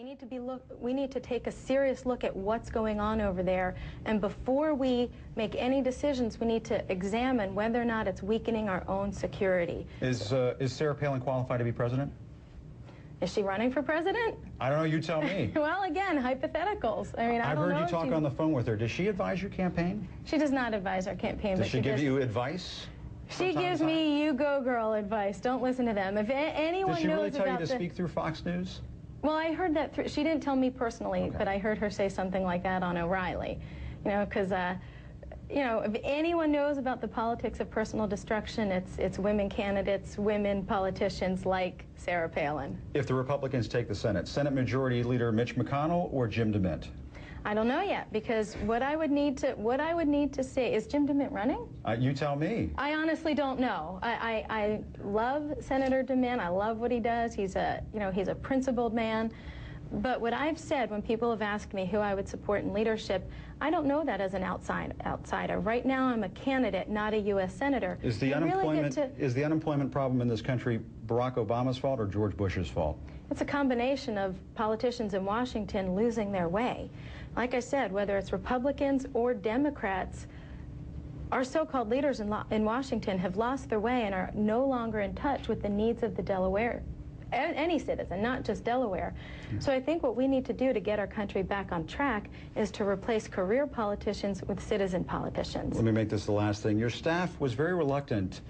We need to take a serious look at what's going on over there, and before we make any decisions, we need to examine whether or not it's weakening our own security. Is Sarah Palin qualified to be president? Is she running for president? I don't know, you tell me. Well, again, hypotheticals. I mean, I don't know. I've heard you talk on the phone with her. Does she advise your campaign? She does not advise our campaign. Does she give you advice? She gives me "you go girl" advice. Don't listen to them. If anyone knows about Does she really tell you to speak through Fox News? Well, I heard that through, she didn't tell me personally, okay, but I heard her say something like that on O'Reilly. You know, because you know, if anyone knows about the politics of personal destruction, it's women candidates, women politicians like Sarah Palin. If the Republicans take the Senate, Senate Majority Leader Mitch McConnell or Jim DeMint? I don't know yet, because what I would need to say is Jim DeMint running? You tell me. I honestly don't know. I love Senator DeMint. I love what he does. He's a principled man. But what I've said when people have asked me who I would support in leadership, I don't know that as an outsider. Right now, I'm a candidate, not a U.S. senator. Is the unemployment problem in this country Barack Obama's fault or George Bush's fault? It's a combination of politicians in Washington losing their way. Like I said, whether it's Republicans or Democrats, our so-called leaders in Washington have lost their way and are no longer in touch with the needs of the Delaware, any citizen, not just Delaware. So I think what we need to do to get our country back on track is to replace career politicians with citizen politicians. Let me make this the last thing. Your staff was very reluctant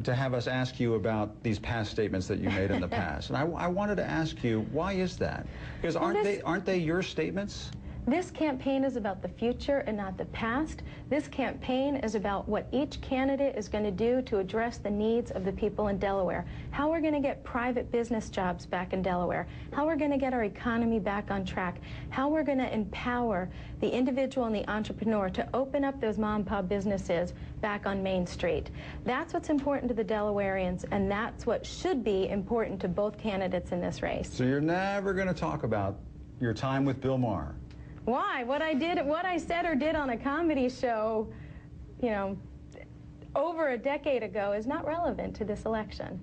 to have us ask you about these past statements that you made in the past. And I wanted to ask you, why is that? Because aren't they your statements? This campaign is about the future and not the past. This campaign is about what each candidate is going to do to address the needs of the people in Delaware. How we're going to get private business jobs back in Delaware. How we're going to get our economy back on track. How we're going to empower the individual and the entrepreneur to open up those mom and pop businesses back on Main Street. That's what's important to the Delawareans, and that's what should be important to both candidates in this race. So you're never going to talk about your time with Bill Maher? Why? What I said or did on a comedy show, you know, over a decade ago is not relevant to this election.